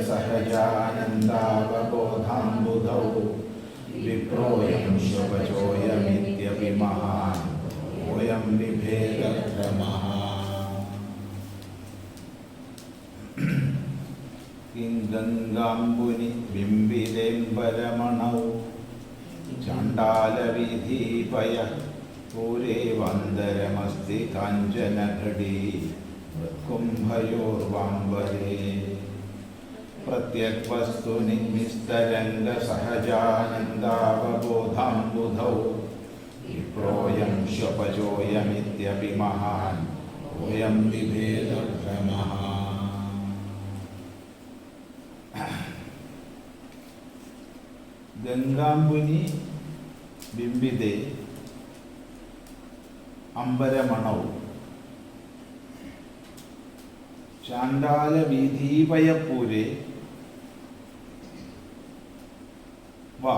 सहजानन्दावबोधाम्बुधौ विप्रोऽयं शुभचोऽयमित्यपि महान् ओऽयं बिभेदभ्रमः किं गङ्गाम्बुनि बिम्बिदेम्बरमणौ चाण्डालविधीपयः पूरे वन्दरमस्ति काञ्चनघटी मृत्कुम्भयोर्वाम्बरे प्रत्यग्वस्तु निमिस्तरङ्गसहजानन्दावबोधाम्बुधौ विप्रोऽयं श्वपचोऽयमित्यपि महान् ओऽयं बिभेदभ्रमः गंगांबुनि बिंबिदे अंबरमणौ चांडाल वीधीपयपूरे वा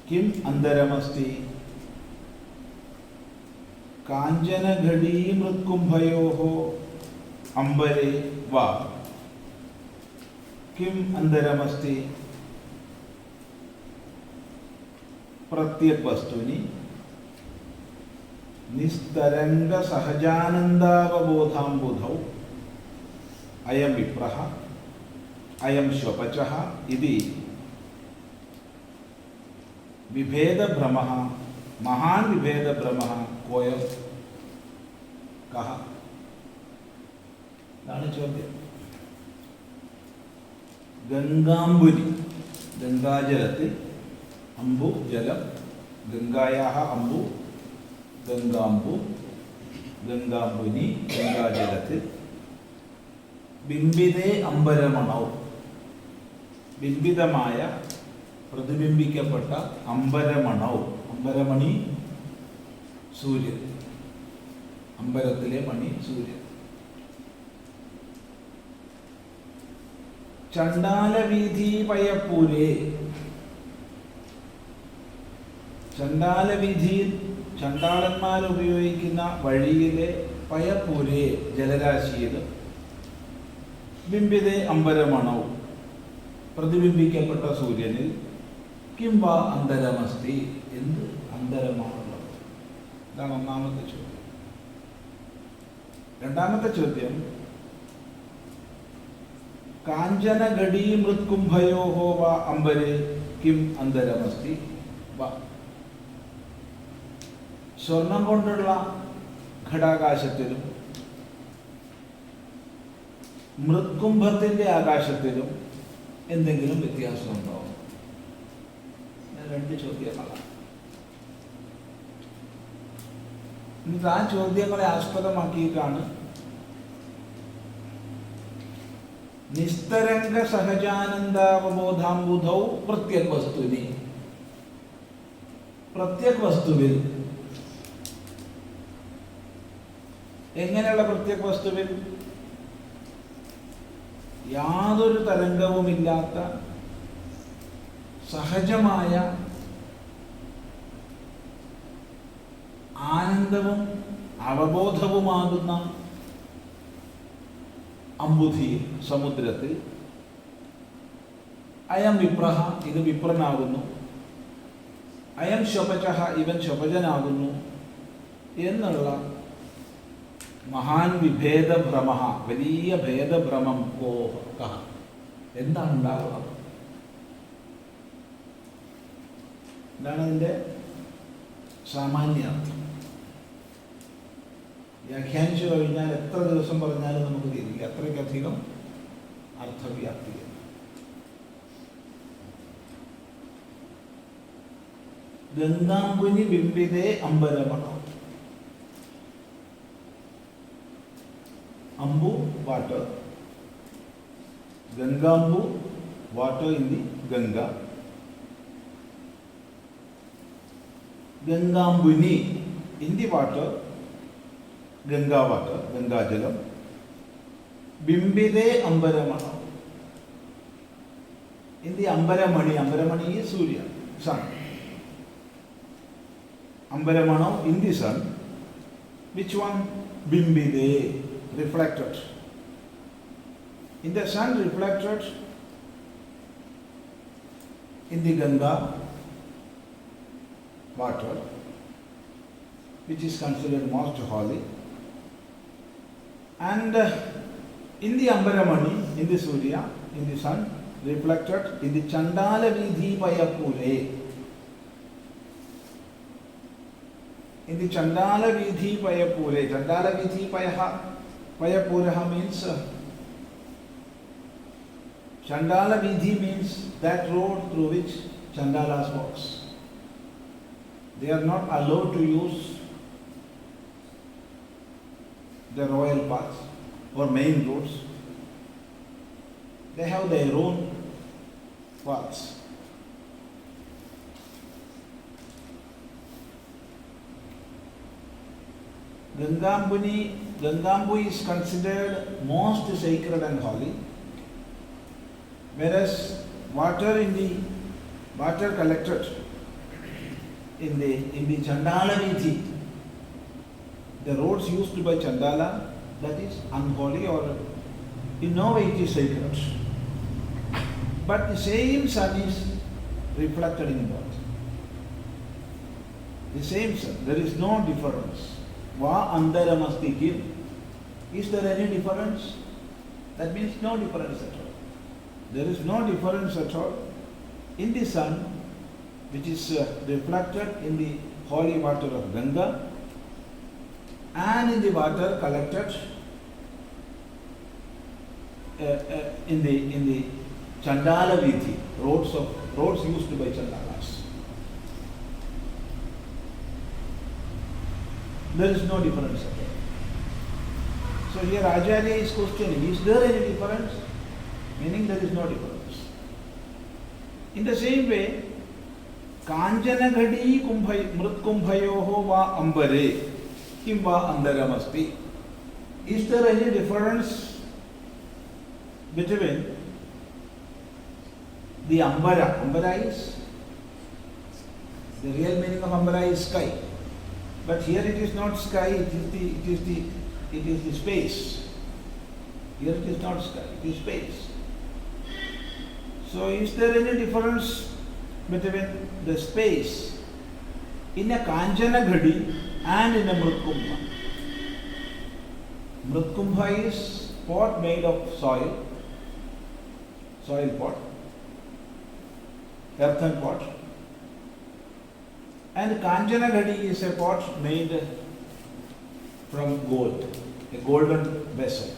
किम् अंदरमस्ति कांचनघटी मृत्कुंभयोः अंबरे वा किम् अंदरमस्ति प्रत्येक वस्तुनि निस्तरंग सहजानंदावबोधाम्बुधौ अयं विप्रः अयं श्वपचः इति विभेदभ्रमः महान् विभेदभ्रमः कोऽयं कः इതാണ് ചോദ്യം गंगांबुनि गंगाजलത്തിൽ अम्बु जलम गंगायाः अम्बु गंगांबु गंगांबुनि गंगाजलത്തിൽ बिंबिदे अंबरमणौ बिंबिതമായ പ്രതിബിംബിക്കപ്പെട്ട അംബരമണൗ അംബരമണി സൂര്യൻ അംബരത്തിലെ മണി സൂര്യൻ ചണ്ഡാലവീഥീപയപ്പൂരേ ചണ്ഡാലവീഥിയിൽ ചണ്ഡാളന്മാർ ഉപയോഗിക്കുന്ന വഴിയിലെ പയപ്പൂരേ ജലരാശിയിൽ ബിംബിതേ അംബരമണൗ പ്രതിബിംബിക്കപ്പെട്ട സൂര്യനിൽ കിംവ അന്തരമസ്തി എന്ത് അന്തരമാണുള്ളത്? ഇതാണ് ഒന്നാമത്തെ ചോദ്യം. രണ്ടാമത്തെ ചോദ്യം കാഞ്ചനഘടീ മൃത്കുംഭയോः वा അംബരേ കിം അന്തരമസ്തി वा സ്വർണം കൊണ്ടുള്ള ഘടാകാശത്തിലും മൃത്കുംഭത്തിന്റെ ആകാശത്തിലും എന്തെങ്കിലും വ്യത്യാസമുണ്ടോ? രണ്ട് ചോദ്യങ്ങളാണ്. എന്നിട്ട് ആ ചോദ്യങ്ങളെ ആസ്പദമാക്കിയിട്ടാണ് നിസ്തരംഗ സഹജാനന്ദാവബോധാംബുധൗ പ്രത്യക് വസ്തുനി പ്രത്യക് വസ്തുവിൽ എങ്ങനെയുള്ള പ്രത്യക് വസ്തുവിൽ യാതൊരു തരംഗവുമില്ലാത്ത സഹജമായ ആനന്ദവും അവബോധവുമാകുന്ന അംബുധി സമുദ്രത്തിൽ അയം വിപ്രഹ ഇത് വിപ്രനാകുന്നു, അയം ശ്വപചഃ ഇവൻ ശ്വപജനാകുന്നു എന്നുള്ള മഹാൻ വിഭേദഭ്രമ വലിയ ഭേദഭ്രമം കഹ എന്താണ് ഉണ്ടാകുന്നത്? എന്താണ് അതിൻ്റെ സാമാന്യാർത്ഥം? വ്യാഖ്യാനിച്ചു കഴിഞ്ഞാൽ എത്ര ദിവസം പറഞ്ഞാലും നമുക്ക് തിരിയില്ല, അത്രയ്ക്കധികം അർത്ഥവ്യാപ്തിയാണ്. ഗംഗാംബുനി ബിംബിതേ അംബരമണം. Ambu, water. Gangambu, water in the Ganga. Gangambuni, in the water, Ganga water, Ganga jalam. Bimbide Ambaramana. In the Ambaramani, Ambaramani is Surya, sun. Ambaramana in the sun. Which one? Bimbide. Reflected. In the sun reflected in the Ganga water, which is considered most holy, and in the Ambaramani, in the Surya, in the sun, reflected in the Chandala Vidhi Payapure. In the Chandala Vidhi Payapure, Chandala Vidhi Payapuraha means Chandala Vidhi means that road through which Chandalas walks. They are not allowed to use the royal paths or main roads. They have their own paths. Gangambu is considered most sacred and holy, whereas water collected in the Chandala Vidhi, the roads used by Chandala, that is unholy or in no way it is sacred. But the same sun is reflected in both. The same sun, there is no difference. Va andaramasti kim. Is there any difference? That means no difference at all. There is no difference at all in the sun, which is reflected in the holy water of Ganga, and in the water collected in the Chandala Vidhi, roads used by Chandalas. There is no difference at all. So here Acharya is questioning, is there any difference? Meaning there is no difference. In the same way, Kanjana Ghadi Mrutkumbhayoho va Ambare Kim va Andaramasti. Is there any difference between the Ambara? Ambara is, the real meaning of Ambara is sky. But here it is not sky, it is the space. Here it is not sky, it is space. So is there any difference between the space in a Kanjana Ghadi and in a Mrutkumbha? Mrutkumbha is pot made of soil pot, earthen pot. And Kanjana Ghadi is a pot made from gold, a golden vessel.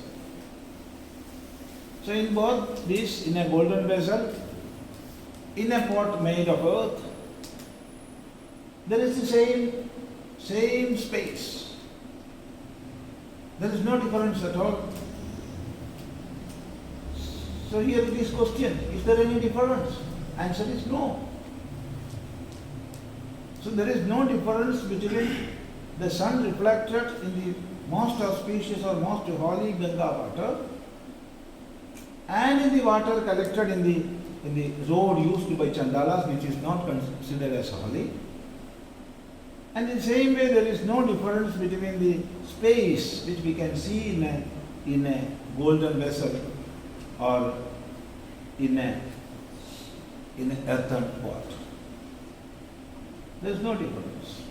So in both these, in a golden vessel, in a pot made of earth, there is the same space. There is no difference at all. So here it is question, is there any difference? Answer is no. So there is no difference between the sun reflected in the most auspicious or most holy Ganga water and in the water collected in the road used by Chandalas, which is not considered as holy. And in the same way, there is no difference between the space which we can see in a golden vessel or in an earthen pot. There is no difference.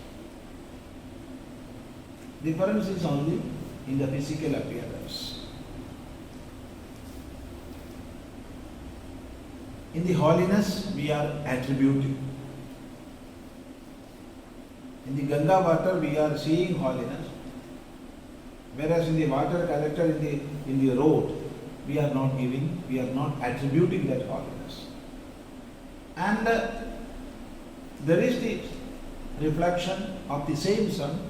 Difference is only in the physical appearance. In the holiness, we are attributing. In the Ganga water, we are seeing holiness. Whereas in the water collected in the road, we are not giving, we are not attributing that holiness. And there is the reflection of the same sun,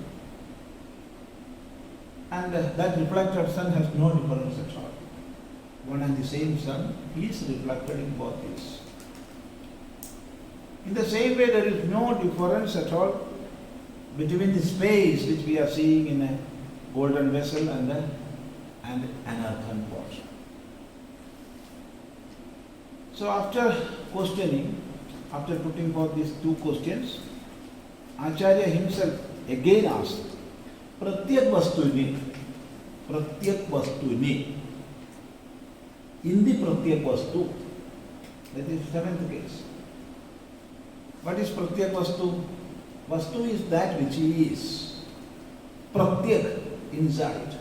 and that reflected sun has no difference at all. One and the same sun is reflected in both these. In the same way, there is no difference at all between the space which we are seeing in a golden vessel and an earthen pot. So after questioning, after putting forth these two questions, Acharya himself again asked, Pratyak Vastuni, in the Pratyak Vastu, that is seventh case. What is Pratyak Vastu? Vastu is that which is Pratyak, inside.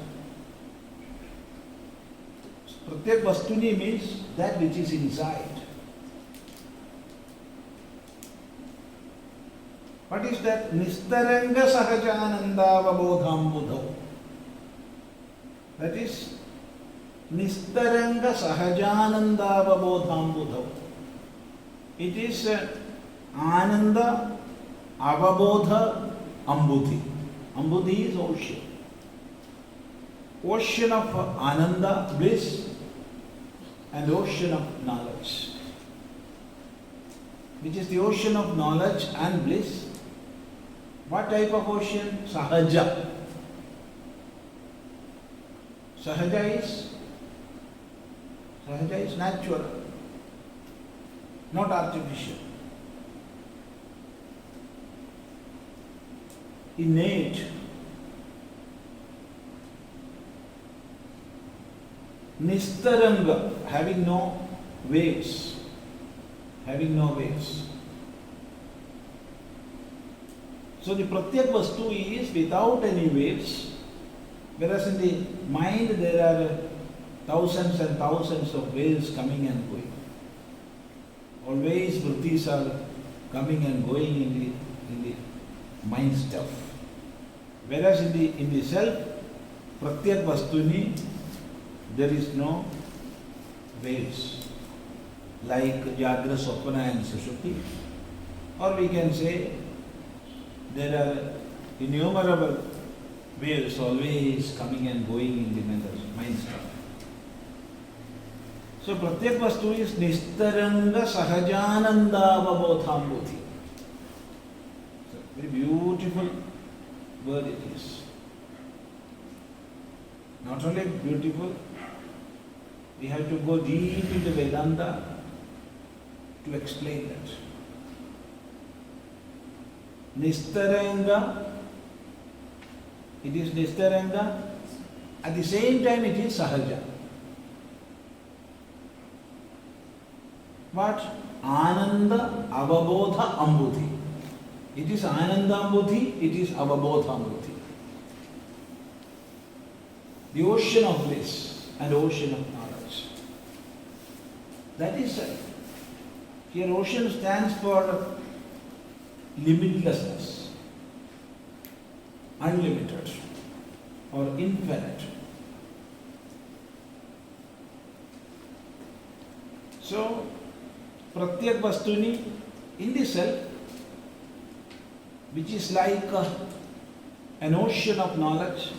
Pratyak Vastuni means that which is inside. What is that? Nistaranga Sahajanandavabodham Buddho. That is Nistaranga Sahajanandavabodham Buddho. It is Ananda Avabodha Ambudhi. Ambudhi is ocean. Ocean of Ananda, bliss, and ocean of knowledge. Which is the ocean of knowledge and bliss. What type of ocean? Sahaja. Sahaja is natural, not artificial. Innate. Nistaranga, having no waves. Having no waves. So the Pratyak Vastu is without any waves, whereas in the mind there are thousands and thousands of waves coming and going. Always vrittis are coming and going in the mind stuff. Whereas in the self, Pratyak Vastuni, there is no waves like Jagra, Swapna and Sushupti. Or we can say there are innumerable waves always coming and going in the mind stuff. So Pratyak Vastu is Nistaranga Sahajanandavabodham Buddhi. Very beautiful word it is. Not only beautiful, we have to go deep into Vedanta to explain that. Nistaranga, it is Nistaranga, at the same time it is Sahaja. What? Ananda Avabodha Ambudhi. It is Ananda Ambudhi, it is Avabodha Ambudhi. The ocean of bliss and ocean of knowledge. That is here ocean stands for limitlessness, unlimited or infinite. So, Pratyak Vastuni in the self, which is like an ocean of knowledge,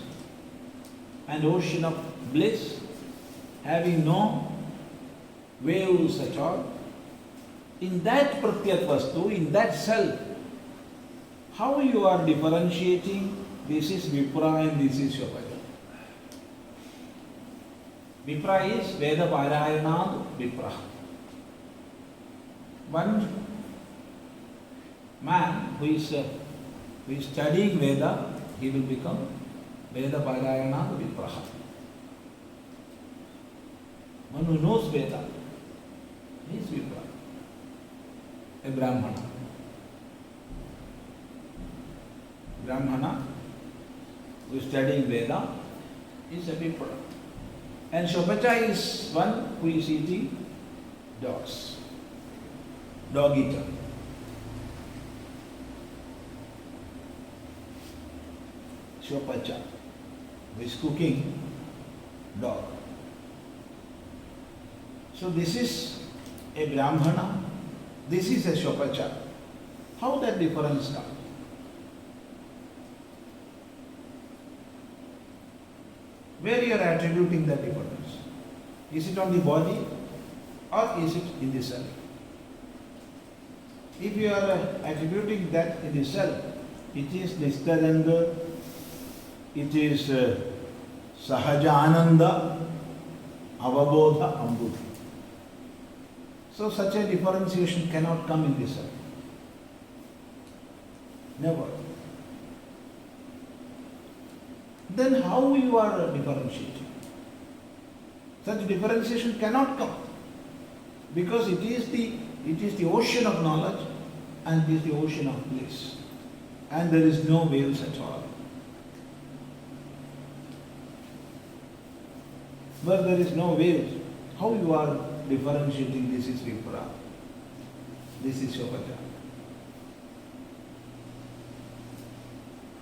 an ocean of bliss, having no waves at all, in that Pratyak Vastu, in that self, how you are differentiating this is Vipra and this is Shobhaja. Vipra is Veda Parayana Vipra. One man who is studying Veda, he will become Veda Parayana Vipraha. One who knows Veda, he is Vipra, a Brahmana. Brahmana who is studying Veda is a Vipra. And Shobhaja is one who is eating dogs, dog eater. Shobhaja. who is cooking dog. So this is a Brahmana, this is a Shopacha. How that difference comes? Where you are attributing that difference? Is it on the body or is it in the self? If you are attributing that in the self, it is Nistaranga, it is Sahajananda, Avabodha, Ambudhi. So such a differentiation cannot come in the self. Never. Then how you are differentiating? Such differentiation cannot come because it is the ocean of knowledge and it is the ocean of bliss, and there is no waves at all. Where there is no waves, how you are differentiating this is Vipra, this is Shopaja.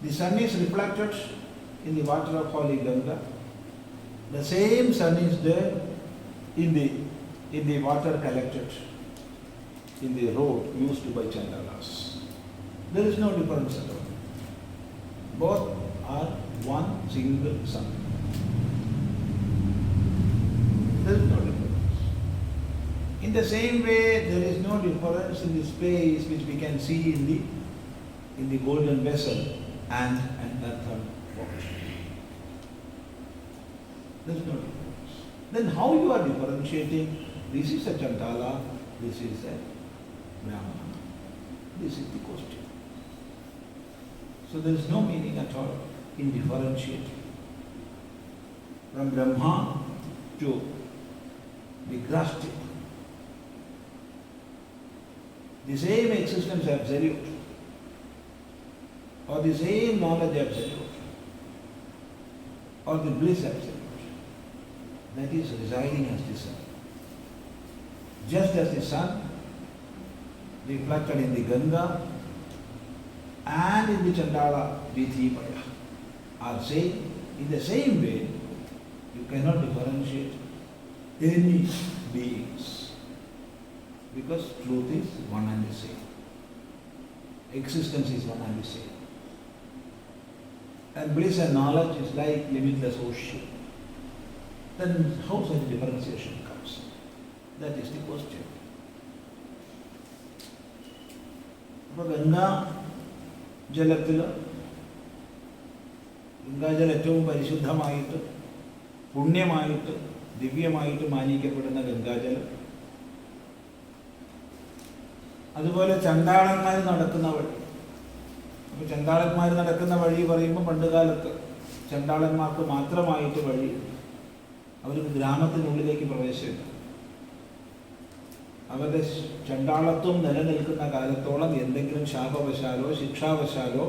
The sun is reflected in the water of holy Ganga. The same sun is there in the water collected in the road used by Chandalas. There is no difference at all. Both are one single sun. There is no difference. In the same way, there is no difference in the space which we can see in the golden vessel and an earthen pot. There is no difference. Then how you are differentiating? This is a Chandala, this is a Brahmana. This is the question. So there is no meaning at all in differentiating. From Brahma to the Grastic, the same existence absolute, or the same knowledge absolute, or the bliss absolute, that is residing as the sun. Just as the sun reflected in the Ganga and in the Chandala Vidhipaya are same, in the same way, you cannot differentiate any beings because truth is one and the same. Existence is one and the same. And bliss and knowledge is like limitless ocean. Then how such differentiation comes? That is the question. Ganga ജലത്തിൽ ഗംഗാജലം ഏറ്റവും പരിശുദ്ധമായിട്ട് പുണ്യമായിട്ട് ദിവ്യമായിട്ട് മാനിക്കപ്പെടുന്ന ഗംഗാജലം, അതുപോലെ ചണ്ടാളന്മാർ നടക്കുന്ന വഴി. അപ്പോൾ ചണ്ടാളന്മാർ നടക്കുന്ന വഴി പറയുമ്പോൾ പണ്ടുകാലത്ത് ചണ്ടാളന്മാർക്ക് മാത്രമായിട്ട് വഴി, അവർക്ക് ഗ്രാമത്തിനുള്ളിലേക്ക് പ്രവേശമില്ല. അവരുടെ ചണ്ടാളത്വം നിലനിൽക്കുന്ന കാലത്തോളം എന്തെങ്കിലും ശാപവശാലോ ശിക്ഷാവശാലോ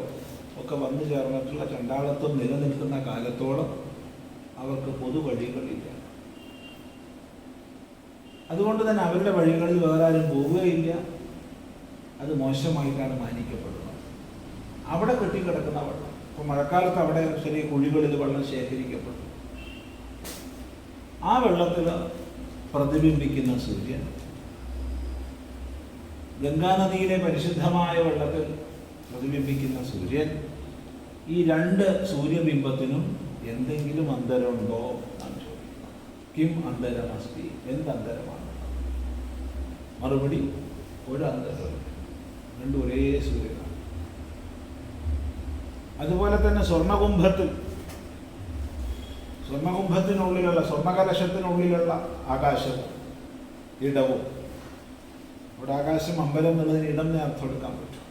ഒക്കെ വന്നു ചേർന്നിട്ടുള്ള ചണ്ടാളത്വം നിലനിൽക്കുന്ന കാലത്തോളം അവർക്ക് പൊതുവഴികളില്ല. അതുകൊണ്ട് തന്നെ അവരുടെ വഴികളിൽ വേറെ ആരും പോവുകയില്ല. അത് മോശമായിട്ടാണ് മാനിക്കപ്പെടുന്നത്. അവിടെ കെട്ടിക്കിടക്കുന്ന വെള്ളം, ഇപ്പോൾ മഴക്കാലത്ത് അവിടെ ചെറിയ കുഴികളിൽ വെള്ളം ശേഖരിക്കപ്പെടും. ആ വെള്ളത്തിൽ പ്രതിബിംബിക്കുന്ന സൂര്യൻ, ഗംഗാനദിയിലെ പരിശുദ്ധമായ വെള്ളത്തിൽ പ്രതിബിംബിക്കുന്ന സൂര്യൻ, ഈ രണ്ട് സൂര്യബിംബത്തിനും എന്തെങ്കിലും അന്തരമുണ്ടോ എന്നാണ് ചോദിക്കുന്നത്. കിം അന്തരമസ്തി, എന്തന്തരമാണ്? മറുപടി, ഒരു അന്തരം, രണ്ടും ഒരേ സൂര്യനാണ്. അതുപോലെ തന്നെ സ്വർണകുംഭത്തിനുള്ളിലുള്ള സ്വർണകലശത്തിനുള്ളിലുള്ള ആകാശവും ഇടവും, ഇവിടെ ആകാശം അമ്പലം എന്നുള്ളതിന് ഇടം അർത്ഥം എടുക്കാൻ പറ്റും.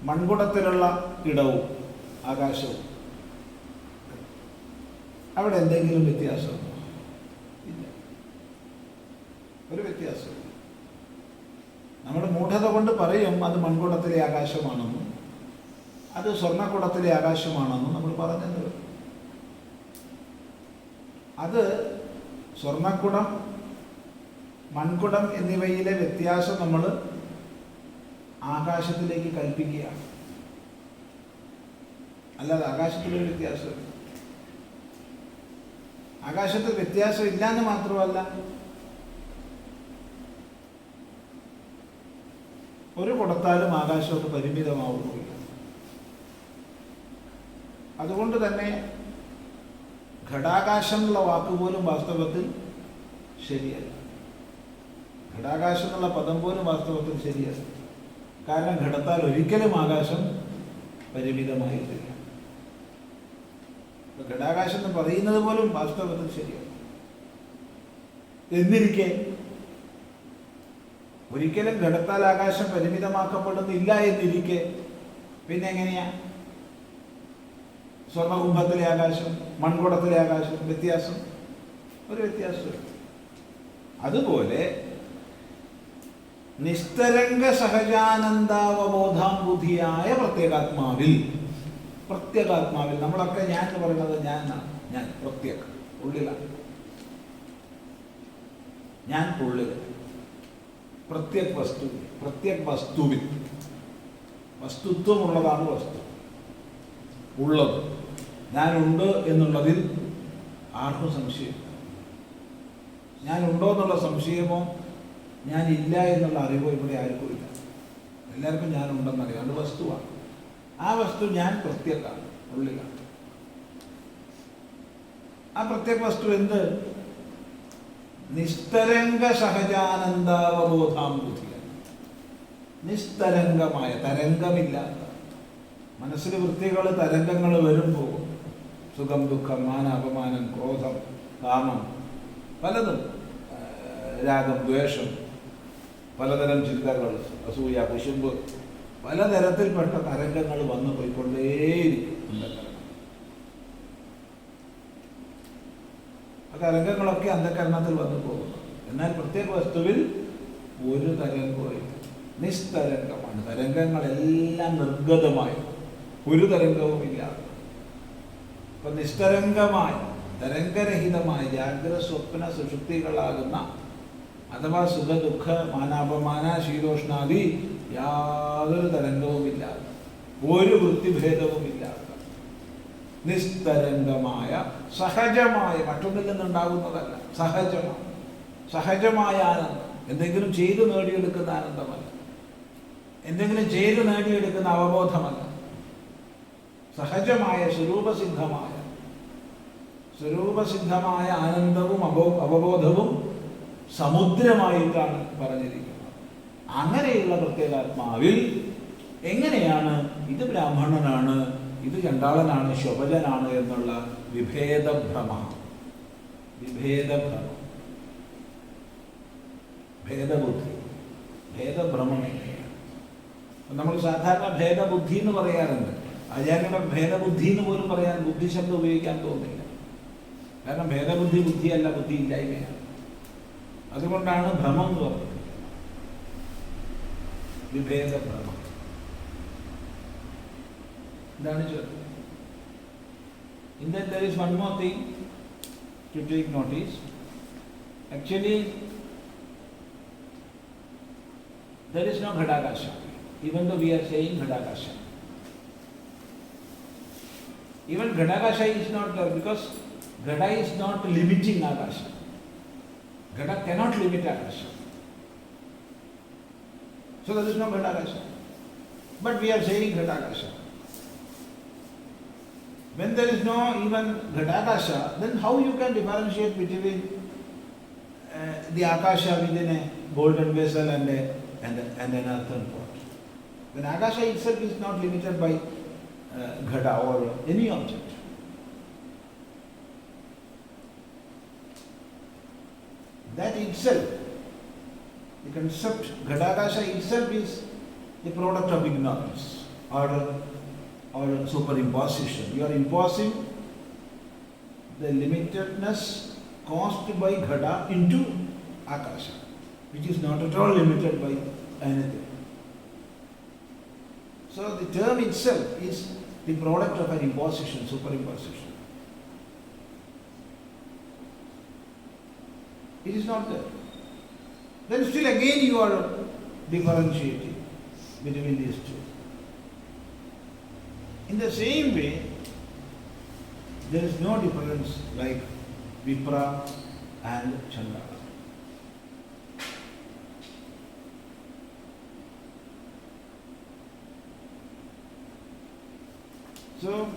മൺകുടത്തിലുള്ള ഇടവും ആകാശവും, അവിടെ എന്തെങ്കിലും വ്യത്യാസമുണ്ടോ? ഇല്ല, ഒരു വ്യത്യാസമില്ല. നമ്മുടെ മൂഢത കൊണ്ട് പറയും അത് മൺകുടത്തിലെ ആകാശമാണെന്നും അത് സ്വർണ്ണക്കുടത്തിലെ ആകാശമാണെന്നും നമ്മൾ പറഞ്ഞത്. അത് സ്വർണ്ണക്കുടം, മൺകുടം എന്നിവയിലെ വ്യത്യാസം നമ്മൾ ആകാശത്തിലേക്ക് കൽപ്പിക്കുകയാണ്. അല്ലാതെ ആകാശത്തിലൊരു വ്യത്യാസമില്ല. ആകാശത്തിൽ വ്യത്യാസം ഇല്ലാന്ന് മാത്രമല്ല, ഒരു കുടത്താലും ആകാശമൊക്കെ പരിമിതമാവുന്നില്ല. അതുകൊണ്ട് തന്നെ ഘടാകാശം എന്നുള്ള വാക്കുപോലും വാസ്തവത്തിൽ ശരിയല്ല. ഘടാകാശം എന്നുള്ള പദം പോലും വാസ്തവത്തിൽ ശരിയല്ല. കാരണം ഘടത്താൽ ഒരിക്കലും ആകാശം പരിമിതമായിട്ടില്ല. ഘടാകാശം എന്ന് പറയുന്നത് പോലും വാസ്തവത്തിൽ ശരിയല്ല. എന്നിരിക്കെ ഒരിക്കലും ഘടത്താൽ ആകാശം പരിമിതമാക്കപ്പെടുന്നില്ല എന്നിരിക്കെ പിന്നെ എങ്ങനെയാ സ്വർണ്ണകുംഭത്തിലെ ആകാശം മൺകുടത്തിലെ ആകാശം വ്യത്യാസം? ഒരു വ്യത്യാസമില്ല. അതുപോലെ നിസ്തരംഗ സഹജാനന്ദാവബോധാംബുധിയായ പ്രത്യേകാത്മാവിൽ നമ്മളൊക്കെ ഞാൻ എന്ന് പറയുന്നത് ഞാൻ പ്രത്യേക ഉള്ളിലാണ്. ഞാൻ ഉള്ളിൽ, പ്രത്യേക വസ്തുവിൽ വസ്തുത്വമുള്ളതാണ് വസ്തു ഉള്ളത്. ഞാനുണ്ട് എന്നുള്ളതിൽ ആർക്കും സംശയം. ഞാനുണ്ടോ എന്നുള്ള സംശയമോ ഞാനില്ല എന്നുള്ള അറിവോ ഇവിടെ ആർക്കും ഇല്ല. എല്ലാവർക്കും ഞാനുണ്ടെന്നറിയാം. അത് വസ്തുവാണ്. ആ വസ്തു ഞാൻ പ്രത്യേകമാണ്, ഉള്ളിലാണ്. ആ പ്രത്യേക വസ്തു എന്ത്? നിസ്തരംഗ സഹജാനന്ദാവബോധാംബുധി. നിസ്തരംഗമായ, തരംഗമില്ലാത്ത, മനസ്സിൽ വൃത്തികൾ തരംഗങ്ങൾ വരും പോകും. സുഖം, ദുഃഖം, മാന, അപമാനം, ക്രോധം, കാമം, പലതും, രാഗം, ദ്വേഷം, പലതരം ചിന്തകൾ, അസൂയ, കുശുമ്പ്, പലതരത്തിൽപ്പെട്ട തരംഗങ്ങൾ വന്നു പോയിക്കൊണ്ടേയിരിക്കും. ആ തരംഗങ്ങളൊക്കെ അന്ധകരണത്തിൽ വന്നു പോകുന്നു. എന്നാൽ പ്രത്യേക വസ്തുവിൽ ഒരു തരംഗവും നിസ്തരംഗമാണ്. തരംഗങ്ങളെല്ലാം നിർഗതമായ, ഒരു തരംഗവും ഇല്ലാതെ. അപ്പൊ നിസ്തരംഗമായ, തരംഗരഹിതമായ ജാഗ്രത സ്വപ്ന സുഷുപ്തികളാകുന്ന അഥവാ സുഖ ദുഃഖ മാനാപമാന ശീതോഷ്ണാദി യാതൊരു തരംഗവുമില്ലാതെ, ഒരു വൃത്തിഭേദവുമില്ലാതെ നിസ്തരംഗമായ സഹജമായ, മറ്റൊന്നിൽ നിന്നുണ്ടാകുന്നതല്ല, സഹജമായ ആനന്ദം. എന്തെങ്കിലും ചെയ്തു നേടിയെടുക്കുന്ന ആനന്ദമല്ല, എന്തെങ്കിലും ചെയ്തു നേടിയെടുക്കുന്ന അവബോധമല്ല. സഹജമായ സ്വരൂപസിദ്ധമായ ആനന്ദവും അവബോധവും സമുദ്രമായിട്ടാണ് പറഞ്ഞിരിക്കുന്നത്. അങ്ങനെയുള്ള പ്രത്യേകാത്മാവിൽ എങ്ങനെയാണ് ഇത് ബ്രാഹ്മണനാണ്, ഇത് ചണ്ടാളനാണ്, ശോഭജനാണ് എന്നുള്ള വിഭേദഭ്രമം, ഭേദബുദ്ധി, ഭേദഭ്രമം എങ്ങനെയാണ്? നമ്മൾ സാധാരണ ഭേദബുദ്ധി എന്ന് പറയാറുണ്ട്. ആചാര്യയുടെ ഭേദബുദ്ധി എന്ന് പോലും പറയാൻ ബുദ്ധിശബ്ദം ഉപയോഗിക്കാൻ തോന്നില്ല. കാരണം ഭേദബുദ്ധി ബുദ്ധിയല്ല, ബുദ്ധി ഇല്ലായ്മയാണ്. അതുകൊണ്ടാണ് ഭ്രമം എന്ന് പറഞ്ഞത്, വിഭേദഭ്രമം. എന്താണ് ചോദ്യം? In that there is one more thing to take notice. Actually, there is no Ghadakasha, even though we are saying Ghadakasha. Even Ghadakasha is not there because Ghada is not limiting Akasha. Ghada cannot limit Akasha. So there is no Ghadakasha. But we are saying Ghadakasha. When there is no even Ghadakasha, then how you can differentiate between the Akasha within a golden vessel and an earthen pot? When Akasha itself is not limited by Ghada or any object. That itself, the concept Ghadakasha itself is the product of ignorance or superimposition. You are imposing the limitedness caused by Ghada into Akasha, which is not at all limited by anything. So the term itself is the product of an imposition, superimposition. It is not there. Then still again you are differentiating between these two. In the same way, There is no difference like Vipra and Chandala. So,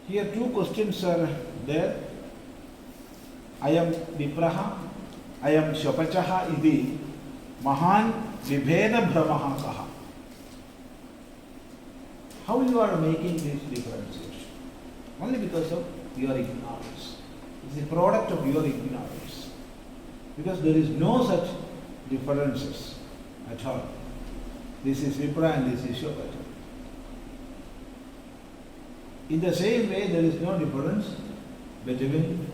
here two questions are there. I am Vipraha, I am Shapachaha iti Mahan Vibheda Brahmaha Kaha. How you are making these differences? Only because of your ignorance. It's a product of your ignorance. Because there is no such differences at all. This is Vipra and this is Shapachaha. In the same way, there is no difference between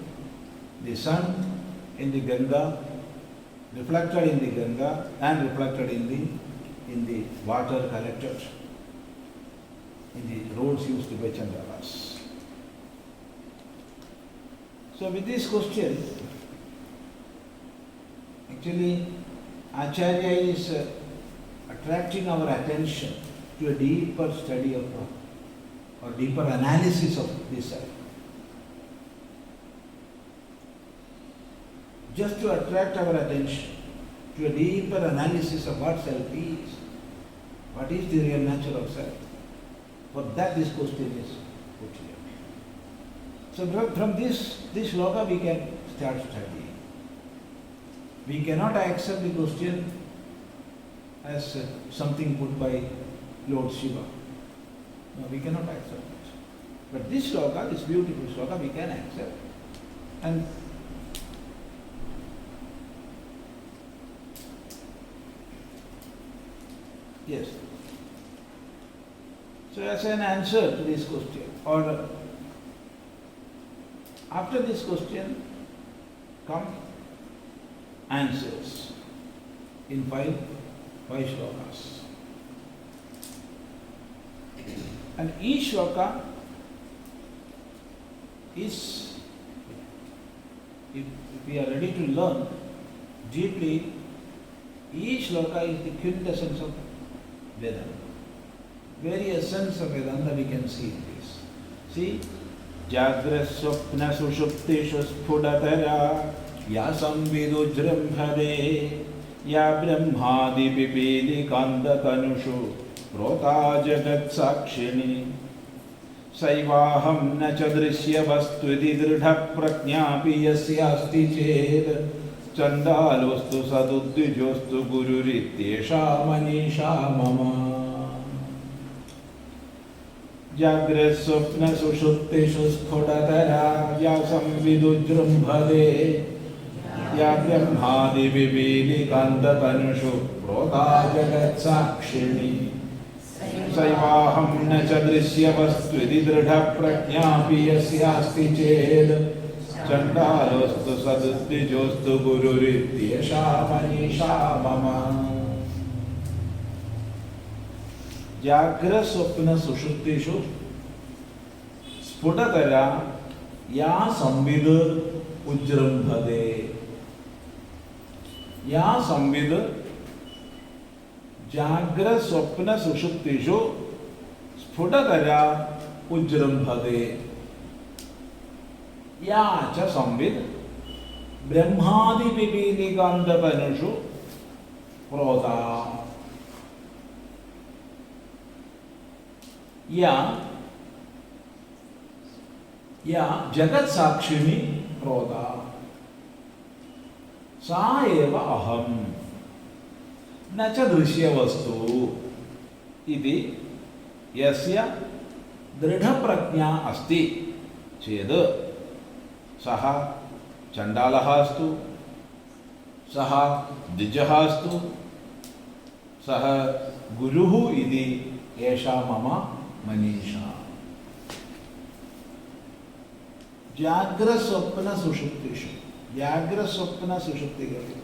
the sun in the Ganga, reflected in the Ganga and reflected in the water collected in the roads used by Chandalas. So with this question, actually Acharya is attracting our attention to a deeper study of or deeper analysis of this self. Just to attract our attention to a deeper analysis of what self is, what is the real nature of self. For that this question is put here. So from this shloka we can start studying. We cannot accept the question as something put by Lord Shiva. No, we cannot accept it. But this shloka, this beautiful shloka, we can accept. And yes. So as an answer to this question, or after this question come answers in five shlokas. And each shloka is, if we are ready to learn deeply, each shloka is the quintessence of Vedanta. Very essence of Vedanta we can see in this. See, Jagra Swapna Sushuptishu Sphudatara Yasam Vidujrambhade Ya Brahmadi Pipili Kanda Tanushu Prota Jagat Sakshini Saivaham Nacha Drishya Vastudi Dridha Praknyapi Yasyasti Ched Chandalostu Sadudvijostu Gururityesha Maneesha Mama Jagre Swapna Sushuptishu Sphudatara Yasam Vidujrambhade Ya Brahmadi Vivili Kanda Tanushu Prota Jagat Sakshini Saivaham Nacha Drishya Vastudi Dridha Praknyapi Yasyasti Ched Chandalostu Sadudvijostu Gururityesha Maneesha Mama Jagra Swapna Sushuptishu Sphudatara Ya Samvid Ujrambhade Ya Samvid Jagra Swapna Sushuptishu Sphudatara Ujrambhade Ya Cha Samvid Brahmadi Pipili Kanda Tanushu Prota Ya Jagat Sakshini Prota Sa eva aham Nacha Drishya Vastu Iti Yasya Dridha Praknya Asti Ched Saha Chandalaha Astu Saha Dijaha Astu Saha Guruhu Iti Esha Mama Maneesha Jagra Swapna Sushuptishu Jagra Swapna Sushuptigali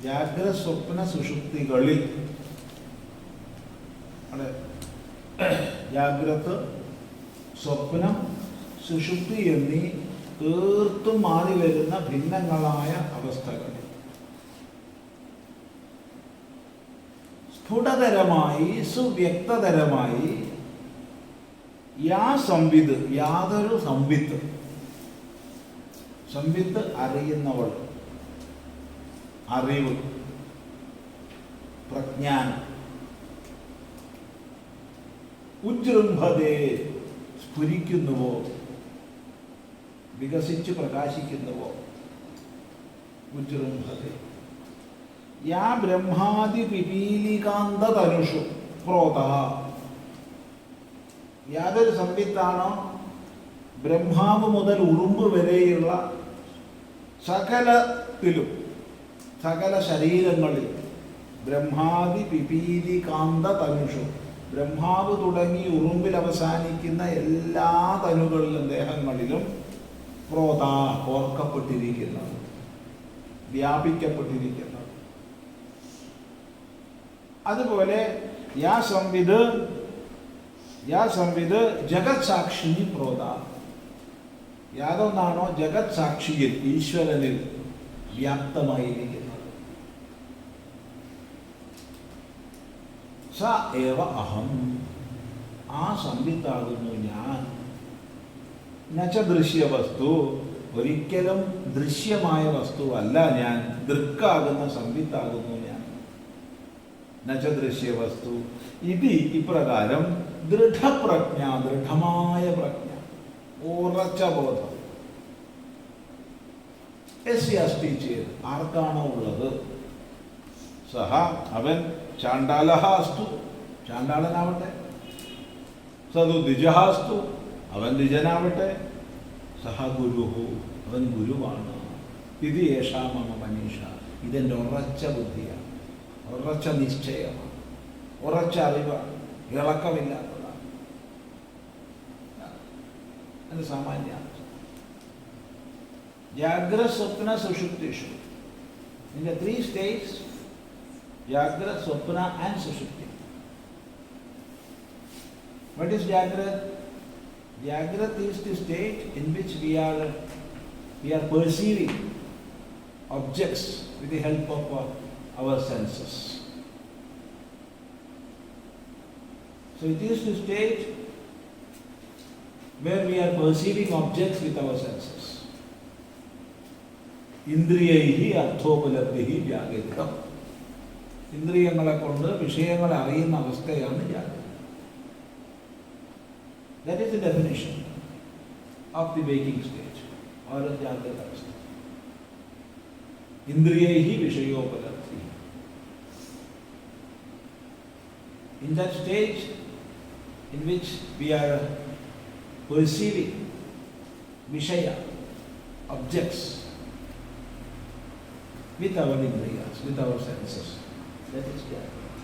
Jagra Swapna Sushuptigali Jagrata Swapna Sushupti എന്നീ തീർത്തും മാറി വരുന്ന ഭിന്നങ്ങളായ അവസ്ഥകൾ സ്ഫുടതരമായി സുവ്യക്തതരമായി യാ സംവിത്, യാതൊരു സംവിത്ത്. സംവിത്ത് അറിയുന്നവൾ, അറിവ്, പ്രജ്ഞാനം. ഉജ്ജൃംഭതേ, സ്ഫുരിക്കുന്നുവോ, വികസിച്ച് പ്രകാശിക്കുന്നുവോ. ഉജ്ജൃംഭതേ. യാ ബ്രഹ്മാദി പിപീലികാന്ത തനുഷു പ്രോത. യാതൊരു സംവിത്താണോ ബ്രഹ്മാവ് മുതൽ ഉറുമ്പ് വരെയുള്ള സകലത്തിലും, സകല ശരീരങ്ങളിലും, ബ്രഹ്മാദി പിപീലികാന്ത തനുഷു, ബ്രഹ്മാവ് തുടങ്ങി ഉറുമ്പിൽ അവസാനിക്കുന്ന എല്ലാ തനുകളിലും, ദേഹങ്ങളിലും പ്രോത, ഓർക്കപ്പെട്ടിരിക്കുന്നത്, വ്യാപിക്കപ്പെട്ടിരിക്കുന്നത്. അതുപോലെ യാ സംവിത് ജഗത് സാക്ഷി പ്രോത. യാതൊന്നാണോ ജഗത് സാക്ഷിയിൽ, ഈശ്വരനിൽ വ്യാപ്തമായിരിക്കുന്നത്. സ ഏവ അഹം, ആ സംവിത്താകുന്നു ഞാൻ. നച ദൃശ്യവസ്തു, ഒരിക്കലും ദൃശ്യമായ വസ്തുവല്ല ഞാൻ. ദൃക്കാകുന്ന സംവിത്താകുന്നു ഞാൻ. നച ദൃശ്യവസ്തു ഇത്, ഇപ്രകാരം ദൃഢപ്രജ്ഞ, ദൃഢമായ പ്രജ്ഞ, ഉറച്ച ബോധം. യസ്യ അസ്തി ചേത്, ആർക്കാണോ ഉള്ളത്, സഹ അവൻ, ചാണ്ടാലഹ അസ്തു, ചാണ്ടാളനാവട്ടെ, സതു ദ്വിജഹ അസ്തു, അവൻ ദ്വിജനാവട്ടെ, സഹ ഗുരുഹു, അവൻ ഗുരുവാണ്. ഇത് യേഷാ മമ മനീഷ, ഇതെൻ്റെ ഉറച്ച ബുദ്ധിയാണ്, ഉറച്ച നിശ്ചയമാണ്, ഉറച്ച അറിവാണ്, ഇളക്കമില്ലാത്തതാണ്. അത് സാമാന്യമാണ്. ജാഗ്രത് സ്വപ്ന സുഷുപ്തിഷു, in the three states, Jagrat, Swapna and Sushupti. What is Jagrat? Jagrat is the state in which we are perceiving objects with the help of our senses. So it is the state where we are perceiving objects with our senses. Indriyaihi arthopalabdhihi vyagritam. ഇന്ദ്രിയങ്ങളെ കൊണ്ട് വിഷയങ്ങളെ അറിയുന്ന അവസ്ഥയാണ് ജാഗ്രത. That is the definition of the waking stage or of Jagrata avastha. Indriyaihi vishayopalabdhi. In that stage in which we are perceiving vishaya, objects, with our indriyas, with our senses. That is Jagrat.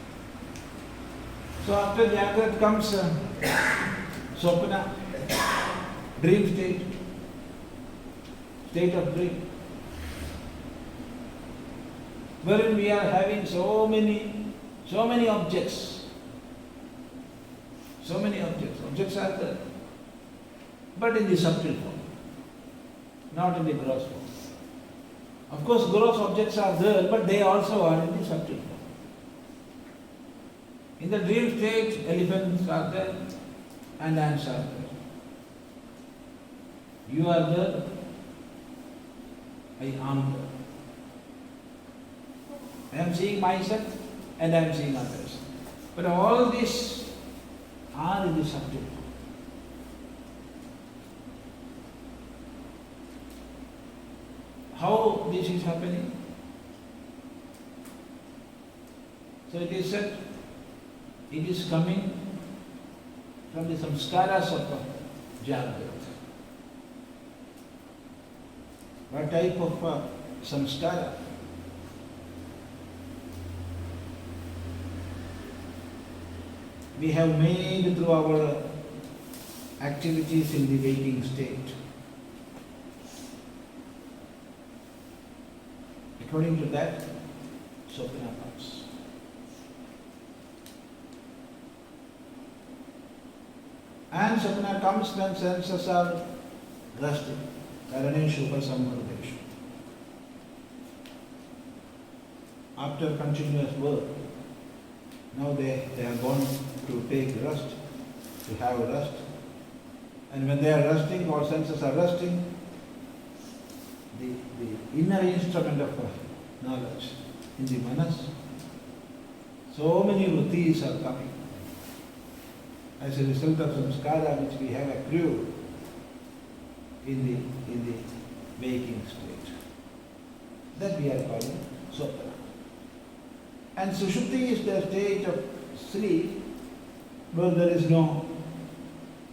So after Jagrat comes Swapna, dream state, state of dream, wherein we are having so many objects. So many objects. Objects are there, but in the subtle form, not in the gross form. Of course, gross objects are there, but they also are in the subtle form. In the dream state, elephants are there and ants are there. You are there, I am there. I am seeing myself and I am seeing others. But all these are in the subtle form. How this is happening? So it is said, it is coming from the samskaras of Jagrat. What type of samskara? We have made through our activities in the waking state. According to that, Swapna comes. And Swapna comes when senses are rested. Karaneshu upasamhardeshu. After continuous work, now they are going to take rest, to have rest. And when they are resting, all senses are resting, the inner instrument of knowledge in the manas, so many vrittis are coming as a result of samskara which we have accrued in the waking state. That we are calling swapna. And sushupti is the state of sleep where there is no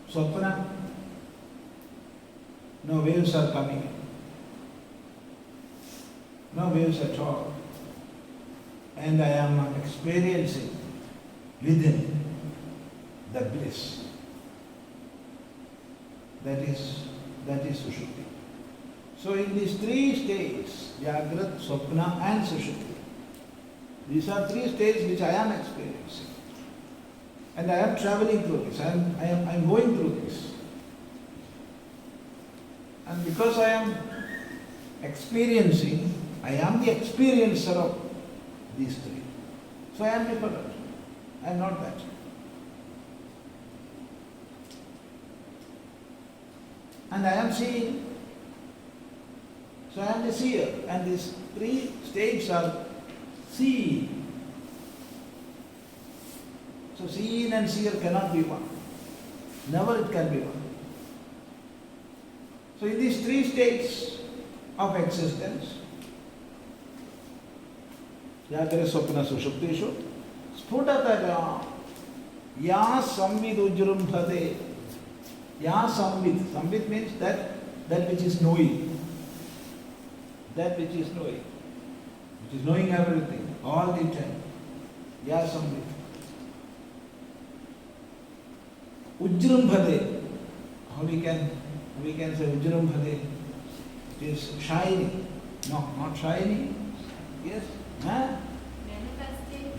swapna, no waves are coming in, no waves at all. And I am experiencing within the bliss. That is sushupti. So in these three states, Jagrat, Swapna and Sushupti, these are three states which I am experiencing. And I am traveling through this, I am going through this. And because I am experiencing, I am the experiencer of these three. So I am different. I am not that. And I am seeing. So I am the seer. And these three states are seen. So seen and seer cannot be one. Never it can be one. So in these three states of existence, Jagra, Swapna, Sushuptishu, Sputatara, Ya Samvid Ujrumbhate, Ya Samvid. Samvid means that which is knowing. That which is knowing everything, all the time. Ya Samvid. Ujrumbhate, how we can say Ujrumbhate, it is shining. No, not shining. Yes. Huh? Manifesting.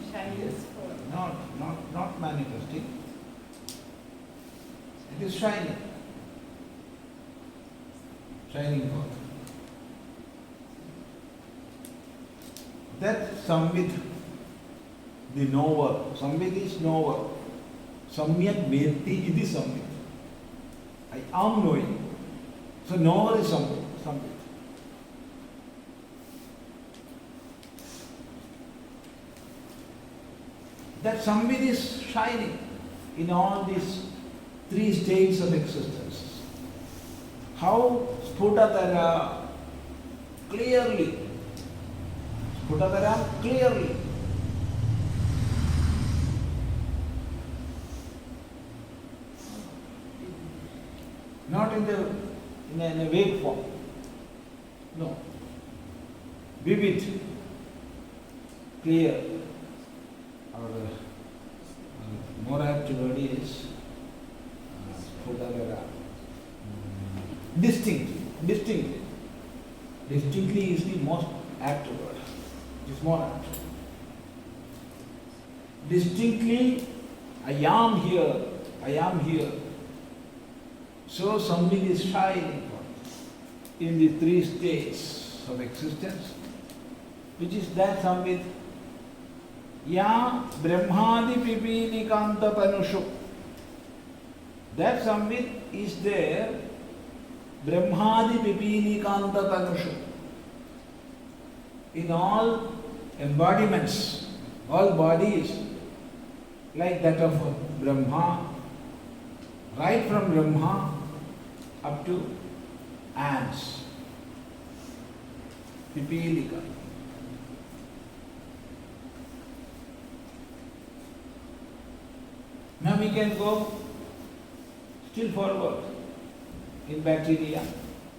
Shining. Yes. Not manifesting. It is shining. Shining forth. That Samvid, the knower. Samvid is knower. Samyak Vedti iti Samvid. I am knowing. So knower is Samvid. That Samvid is shining in all these three states of existence. How Sputatara clearly, not in a vague form. No. Vivid, clear. Or more apt word is distinctly. Distinctly is the most apt word. It is more apt. Distinctly, I am here. So something is shining in the three states of existence, which is that Samvid. Ya Brahmadi Pipilikanta Tanushu. That Samvid is there, Brahmadi Pipilikanta Tanushu. In all embodiments, all bodies, like that of Brahma, right from Brahma up to ants. Pipilika. Now we can go still forward in bacteria,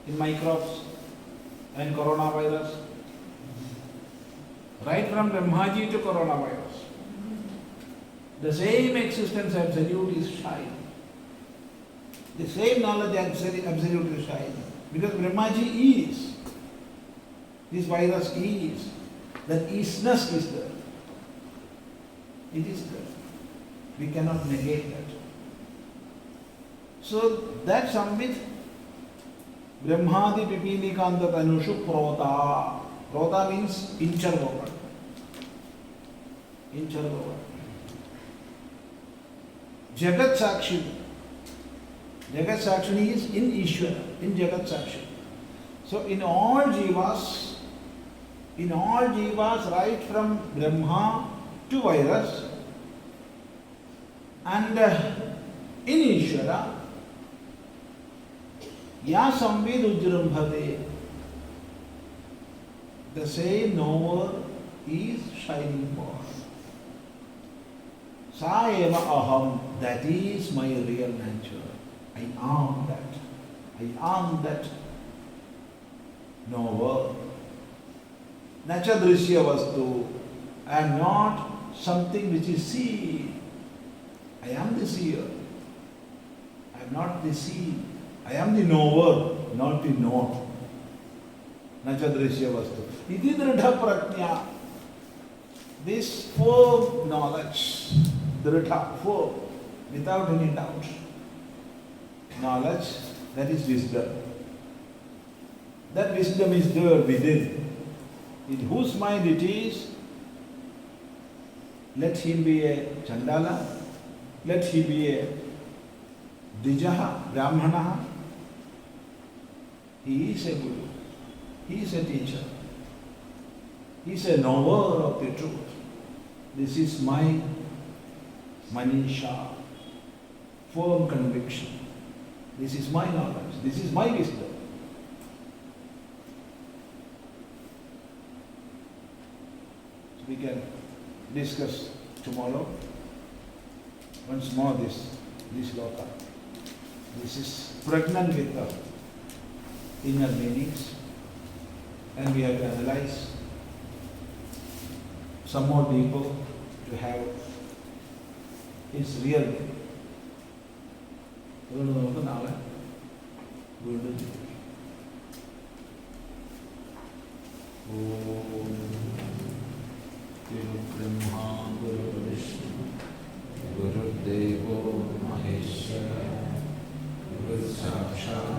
in microbes and coronavirus. Right from Brahmaji to coronavirus. The same existence absolute is shining. The same knowledge absolute is shining. Because Brahmaji is. This virus is. That isness is there. It is there. We cannot negate that. So that Samvid, Brahmadi Pipilikanta Tanushu Prota. Prota means interwoven. Interwoven. Jagat Sakshi. Jagat Sakshini is in Ishvara, in Jagat Sakshini. So in all jivas right from Brahma to virus and in Ishvara, Ya Samvid Ujrambhade, the same knower is shining forth. Sa eva aham, that is my real nature. I am that knower. Nacha drishya vastu, I am not something which is seen. I am the seer. I am not the seen. I am the knower, not the known. Nacha drishya vastu. Iti dridha prajna. This firm knowledge, dridha, firm, without any doubt. Knowledge, that is wisdom. That wisdom is there within. In whose mind it is, let him be a Chandala, let him be a Dijaha, Brahmana. He is a Guru, he is a teacher, he is a knower of the truth. This is my Maneesha, firm conviction. This is my knowledge, this is my wisdom. We can discuss tomorrow once more this loka. This is pregnant with the inner meanings, and we have to analyze some more deeper to have its real meaning. Guru Brahma, Guru Vishnu, Guru Devo Maheshwara, Guru Sakshat